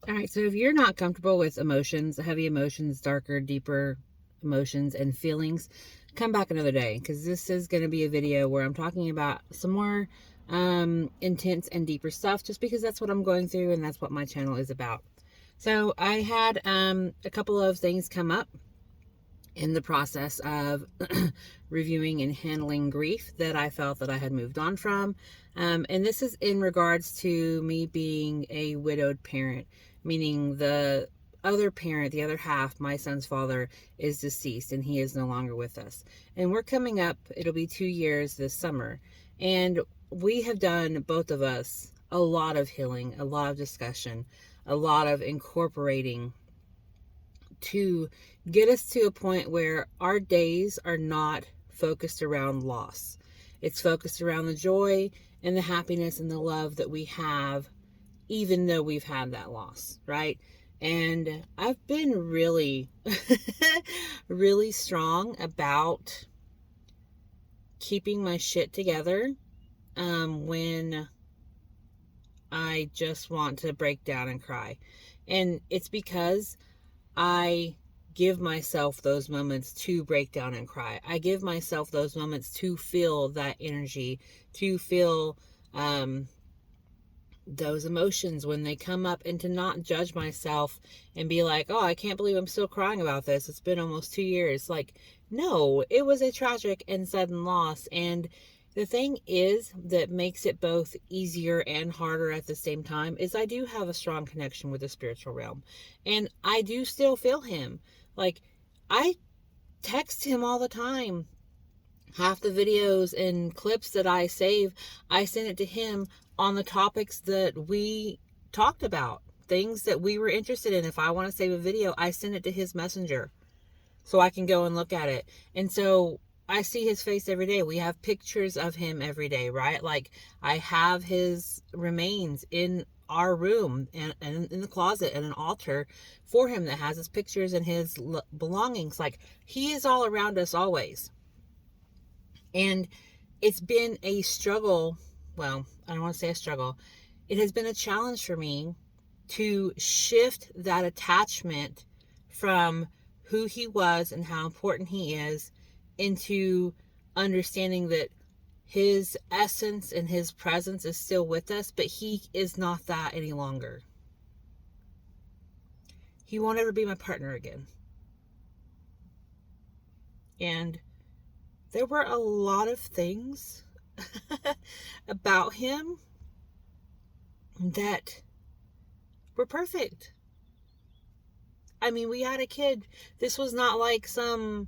All right, so if you're not comfortable with emotions, heavy emotions, darker, deeper emotions and feelings, come back another day, because this is going to be a video where I'm talking about some more intense and deeper stuff, just because that's what I'm going through and that's what my channel is about. So I had a couple of things come up in the process of reviewing and handling grief that I felt that I had moved on from. And this is in regards to me being a widowed parent, meaning the other parent, the other half, my son's father, is deceased and he is no longer with us. And we're coming up, it'll be 2 years this summer. And we have done, both of us, a lot of healing, a lot of discussion, a lot of incorporating to get us to a point where our days are not focused around loss. It's focused around the joy and the happiness and the love that we have, even though we've had that loss, right? And I've been really, really strong about keeping my shit together when I just want to break down and cry. And it's because I give myself those moments to break down and cry. I give myself those moments to feel that energy, to feel those emotions when they come up, and to not judge myself and be like, oh, I can't believe I'm still crying about this. It's been almost 2 years. Like, no, it was a tragic and sudden loss. And the thing is that makes it both easier and harder at the same time is I do have a strong connection with the spiritual realm. And I do still feel him. Like, I text him all the time. Half the videos and clips that I save, I send it to him on the topics that we talked about, things that we were interested in. If I want to save a video, I send it to his messenger so I can go and look at it. And so I see his face every day. We have pictures of him every day, right? Like, I have his remains in our room and in the closet, and an altar for him that has his pictures and his belongings. Like, he is all around us always. And it's been a struggle. Well, I don't want to say a struggle. It has been a challenge for me to shift that attachment from who he was and how important he is into understanding that his essence and his presence is still with us, but he is not that any longer. He won't ever be my partner again. And there were a lot of things about him that were perfect. I mean, we had a kid. This was not like some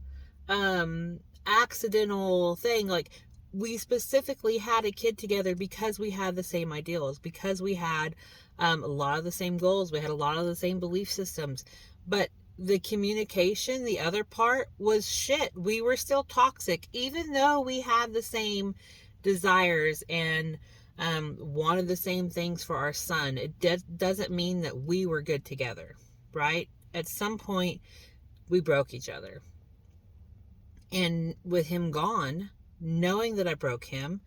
accidental thing. Like, we specifically had a kid together because we had the same ideals, because we had a lot of the same goals, we had a lot of the same belief systems. But the communication, the other part, was shit. We were still toxic, even though we had the same desires and wanted the same things for our son. It doesn't mean that we were good together, right? At some point, we broke each other. And with him gone, knowing that I broke him,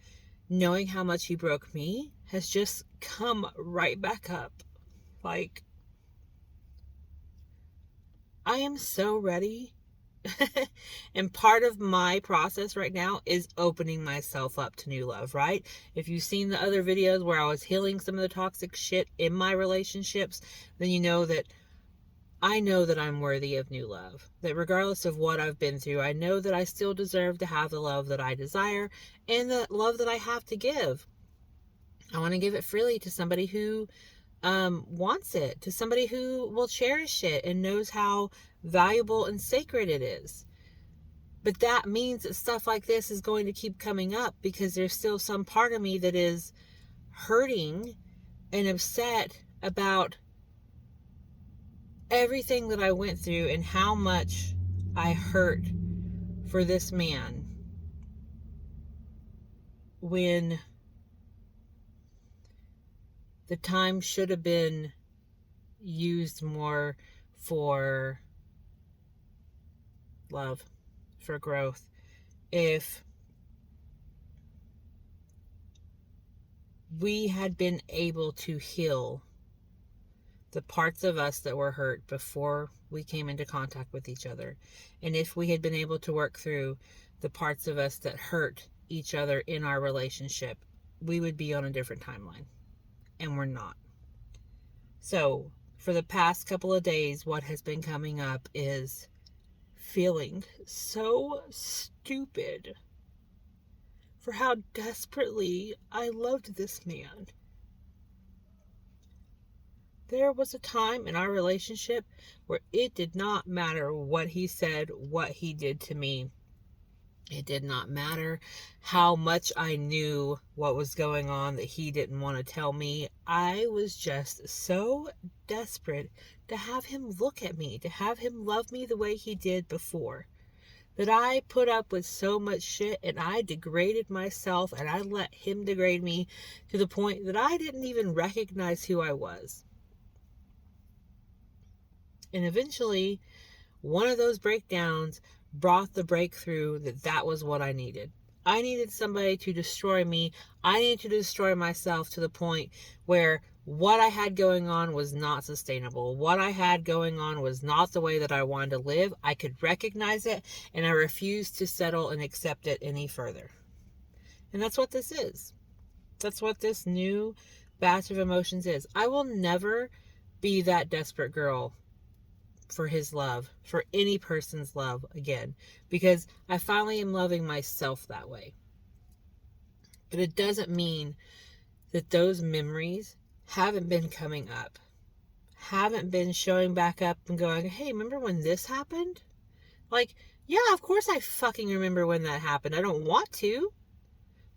knowing how much he broke me, has just come right back up. Like, I am so ready. And part of my process right now is opening myself up to new love, right? If you've seen the other videos where I was healing some of the toxic shit in my relationships, then you know that I know that I'm worthy of new love. That regardless of what I've been through, I know that I still deserve to have the love that I desire and the love that I have to give. I want to give it freely to somebody who wants it, to somebody who will cherish it and knows how valuable and sacred it is. But that means that stuff like this is going to keep coming up because there's still some part of me that is hurting and upset about everything that I went through and how much I hurt for this man when the time should have been used more for love, for growth. If we had been able to heal the parts of us that were hurt before we came into contact with each other. And if we had been able to work through the parts of us that hurt each other in our relationship, we would be on a different timeline. And we're not. So, for the past couple of days, what has been coming up is feeling so stupid for how desperately I loved this man. There was a time in our relationship where it did not matter what he said, what he did to me. It did not matter how much I knew what was going on that he didn't want to tell me. I was just so desperate to have him look at me, to have him love me the way he did before, that I put up with so much shit and I degraded myself and I let him degrade me to the point that I didn't even recognize who I was. And eventually, one of those breakdowns brought the breakthrough that was what I needed. I needed somebody to destroy me. I needed to destroy myself to the point where what I had going on was not sustainable. What I had going on was not the way that I wanted to live. I could recognize it, and I refused to settle and accept it any further. And that's what this is. That's what this new batch of emotions is. I will never be that desperate girl for his love, for any person's love again, because I finally am loving myself that way. But it doesn't mean that those memories haven't been coming up, haven't been showing back up and going, hey, remember when this happened? Like, yeah, of course I fucking remember when that happened. I don't want to.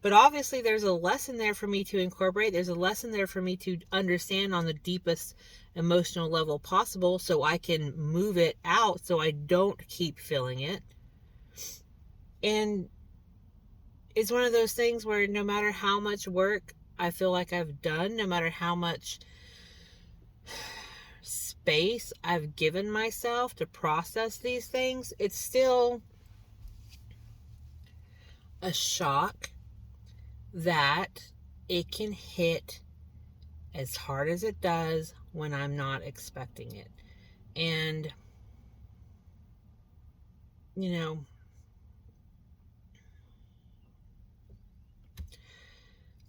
But obviously there's a lesson there for me to incorporate. There's a lesson there for me to understand on the deepest emotional level possible so I can move it out so I don't keep feeling it. And it's one of those things where no matter how much work I feel like I've done, no matter how much space I've given myself to process these things, it's still a shock that it can hit as hard as it does when I'm not expecting it. And, you know,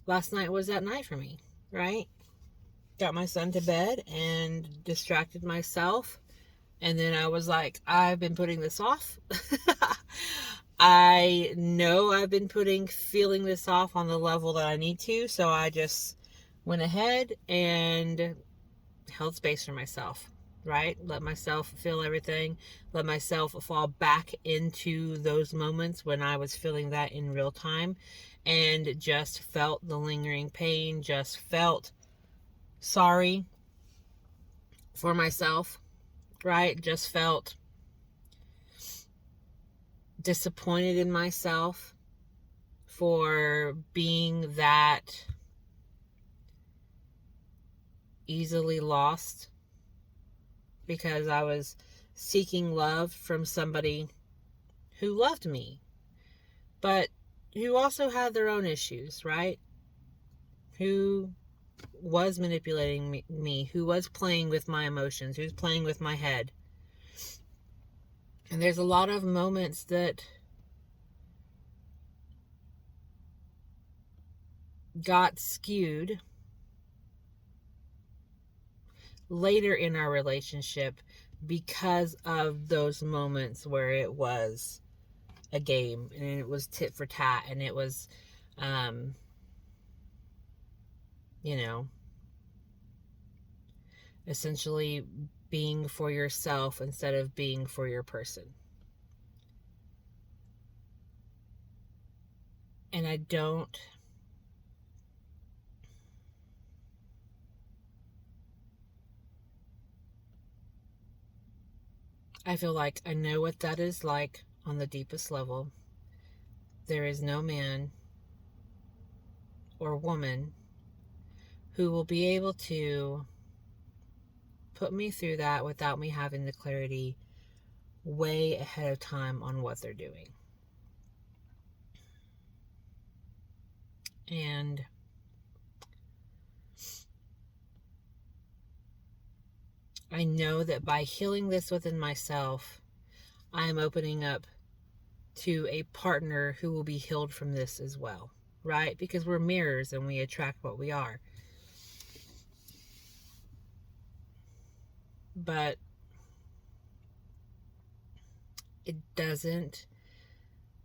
last night was that night for me, right? Got my son to bed and distracted myself. And then I was like, I've been putting this off. I know I've been feeling this off on the level that I need to. So I just went ahead and held space for myself, right? Let myself feel everything. Let myself fall back into those moments when I was feeling that in real time and just felt the lingering pain, just felt sorry for myself, right? Just felt disappointed in myself for being that easily lost because I was seeking love from somebody who loved me, but who also had their own issues, right? Who was manipulating me, who was playing with my emotions, who's playing with my head. And there's a lot of moments that got skewed later in our relationship because of those moments where it was a game and it was tit for tat and it was, you know, essentially being for yourself instead of being for your person. And I feel like I know what that is like on the deepest level. There is no man or woman who will be able to put me through that without me having the clarity way ahead of time on what they're doing. And I know that by healing this within myself, I am opening up to a partner who will be healed from this as well, right? Because we're mirrors and we attract what we are. But it doesn't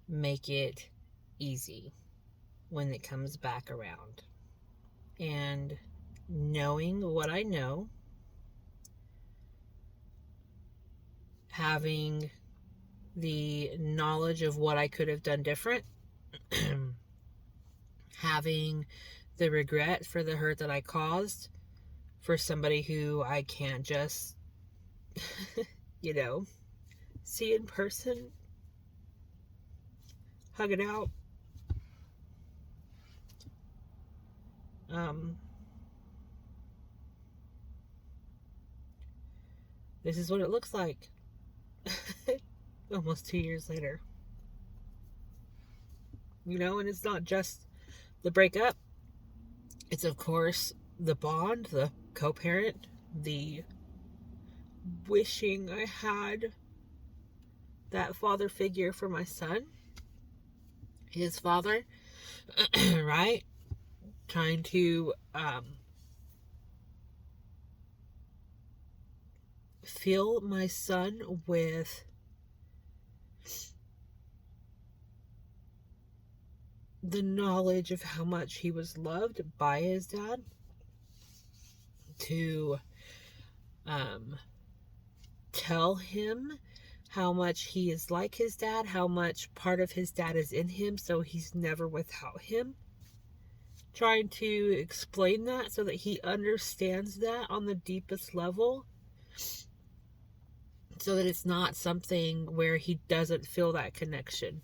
make it easy when it comes back around. And knowing what I know, having the knowledge of what I could have done different, having the regret for the hurt that I caused for somebody who I can't just, see in person, hug it out. This is what it looks like. Almost 2 years later. And it's not just the breakup. It's, of course, the bond, the co-parent, the wishing I had that father figure for my son, his father, right? Trying to fill my son with the knowledge of how much he was loved by his dad, to tell him how much he is like his dad, how much part of his dad is in him, so he's never without him. Trying to explain that so that he understands that on the deepest level, so that it's not something where he doesn't feel that connection.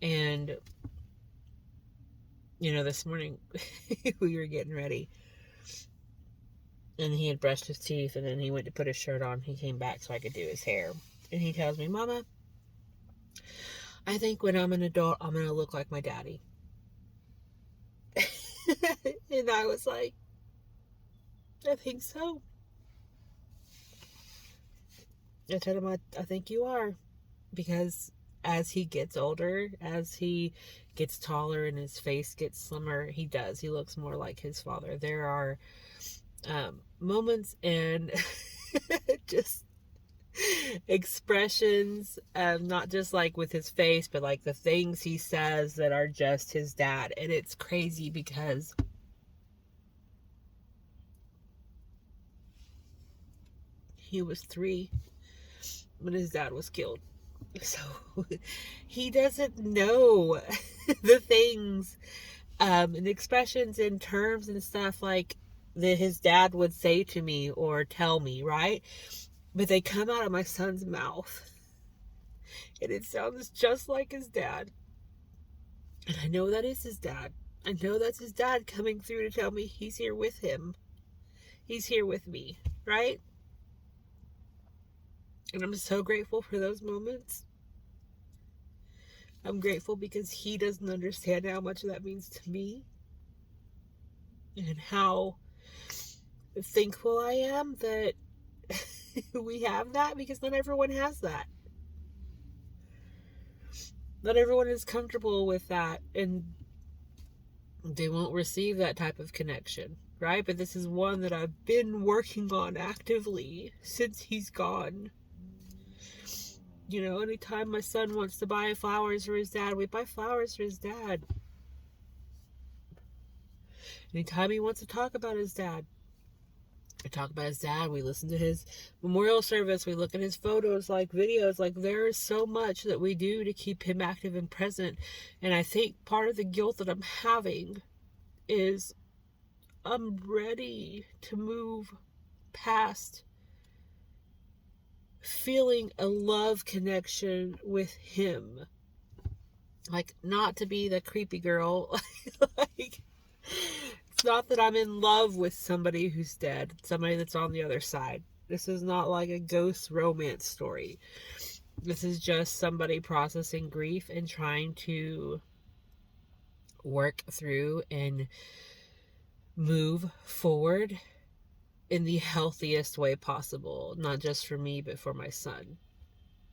And, this morning we were getting ready and he had brushed his teeth and then he went to put his shirt on. He came back so I could do his hair. And he tells me, Mama, I think when I'm an adult, I'm going to look like my daddy. And I was like, I think so. I told him, I think you are. Because as he gets older, as he gets taller and his face gets slimmer, he does. He looks more like his father. There are moments and just expressions, not just like with his face, but like the things he says that are just his dad. And it's crazy because he was 3 when his dad was killed. So he doesn't know the things and expressions and terms and stuff like that his dad would say to me or tell me, right? But they come out of my son's mouth and it sounds just like his dad. And I know that is his dad. I know that's his dad coming through to tell me he's here with him. He's here with me, right? And I'm so grateful for those moments. I'm grateful because he doesn't understand how much that means to me. And how thankful I am that we have that, because not everyone has that. Not everyone is comfortable with that, and they won't receive that type of connection, right? But this is one that I've been working on actively since he's gone. Anytime my son wants to buy flowers for his dad, we buy flowers for his dad. Anytime he wants to talk about his dad, I talk about his dad. We listen to his memorial service. We look at his photos, like videos. Like, there is so much that we do to keep him active and present. And I think part of the guilt that I'm having is I'm ready to move past feeling a love connection with him. Like, not to be the creepy girl. Like, it's not that I'm in love with somebody who's dead, somebody that's on the other side. This is not like a ghost romance story. This is just somebody processing grief and trying to work through and move forward in the healthiest way possible, not just for me, but for my son.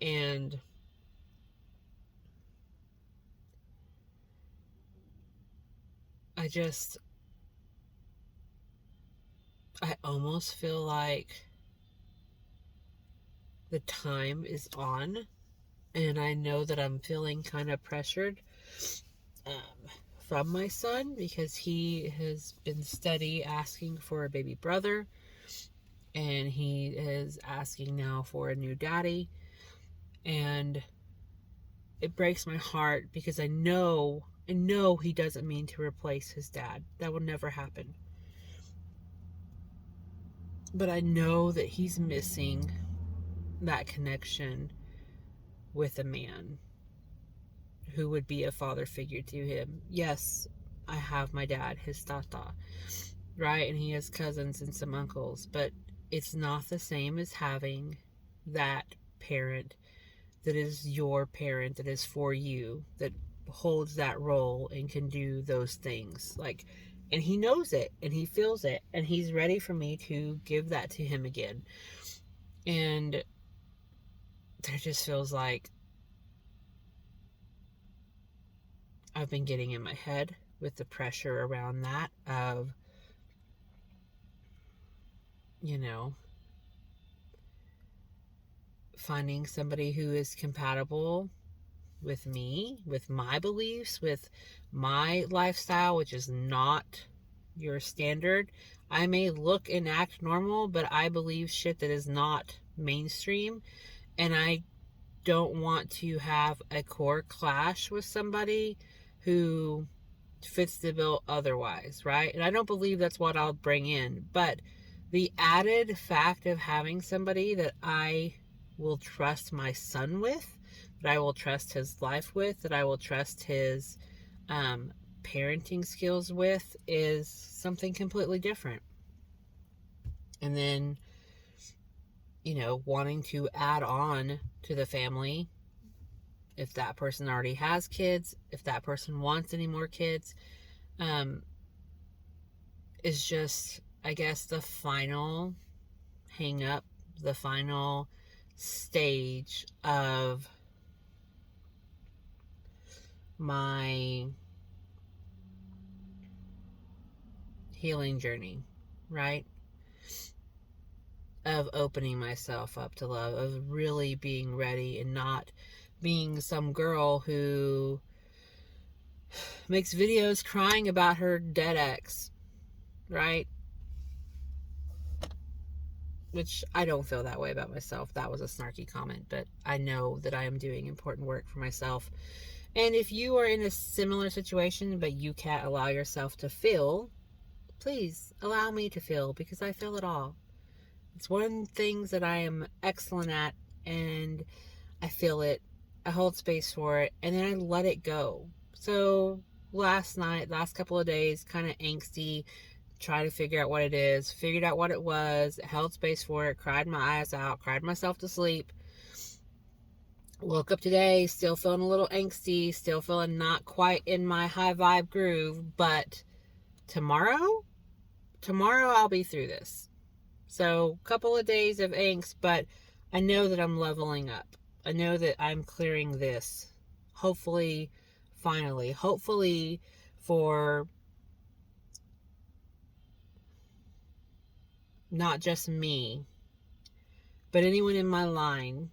And I almost feel like the time is on, and I know that I'm feeling kind of pressured from my son because he has been steady asking for a baby brother, and he is asking now for a new daddy. And it breaks my heart because I know he doesn't mean to replace his dad. That will never happen. But I know that he's missing that connection with a man who would be a father figure to him. Yes, I have my dad, his tata, right? And he has cousins and some uncles, but it's not the same as having that parent that is your parent, that is for you, that holds that role and can do those things. Like, and he knows it and he feels it and he's ready for me to give that to him again. And there just feels like I've been getting in my head with the pressure around that of, you know, finding somebody who is compatible with me, with my beliefs, with my lifestyle, which is not your standard. I may look and act normal, but I believe shit that is not mainstream. And I don't want to have a core clash with somebody who fits the bill otherwise, right? And I don't believe that's what I'll bring in. But the added fact of having somebody that I will trust my son with, that I will trust his life with, that I will trust his parenting skills with, is something completely different. And then, you know, wanting to add on to the family, if that person already has kids, if that person wants any more kids, um, is just, I guess, the final hang up, the final stage of my healing journey, right? Of opening myself up to love, of really being ready and not being some girl who makes videos crying about her dead ex, right? Which I don't feel that way about myself. That was a snarky comment, but I know that I am doing important work for myself. And if you are in a similar situation, but you can't allow yourself to feel, please allow me to feel, because I feel it all. It's one of the things that I am excellent at, and I feel it. I hold space for it, and then I let it go. So last couple of days, kind of angsty, try to figure out what it is, figured out what it was, held space for it, cried my eyes out, cried myself to sleep. Woke up today, still feeling a little angsty, still feeling not quite in my high vibe groove, but tomorrow I'll be through this. So, couple of days of angst, but I know that I'm leveling up. I know that I'm clearing this. Hopefully, finally, hopefully for not just me, but anyone in my line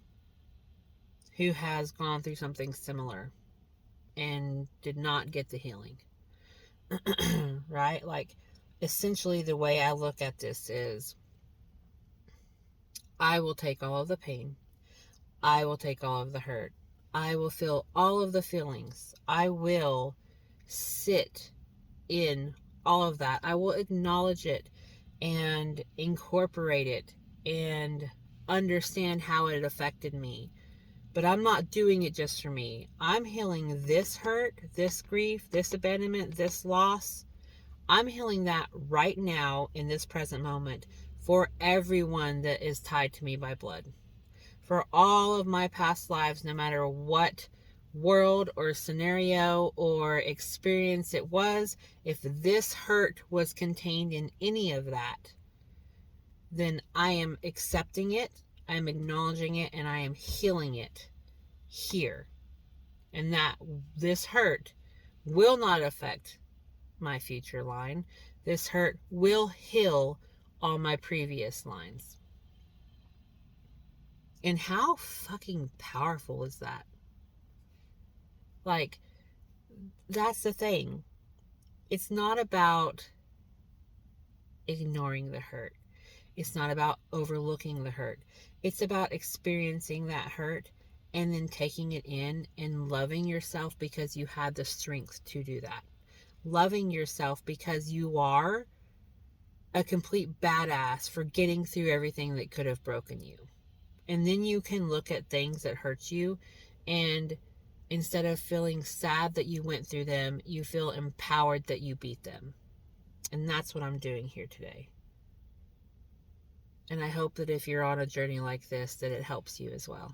who has gone through something similar and did not get the healing. Right? Like, essentially, the way I look at this is I will take all of the pain, I will take all of the hurt, I will feel all of the feelings, I will sit in all of that, I will acknowledge it and incorporate it and understand how it affected me. But I'm not doing it just for me. I'm healing this hurt, this grief, this abandonment, this loss. I'm healing that right now in this present moment for everyone that is tied to me by blood. For all of my past lives, no matter what world or scenario or experience it was, if this hurt was contained in any of that, then I am accepting it, I am acknowledging it, and I am healing it here. And that this hurt will not affect my future line. This hurt will heal all my previous lines. And how fucking powerful is that? Like, that's the thing. It's not about ignoring the hurt. It's not about overlooking the hurt. It's about experiencing that hurt and then taking it in and loving yourself because you had the strength to do that. Loving yourself because you are a complete badass for getting through everything that could have broken you. And then you can look at things that hurt you, and instead of feeling sad that you went through them, you feel empowered that you beat them. And that's what I'm doing here today. And I hope that if you're on a journey like this, that it helps you as well.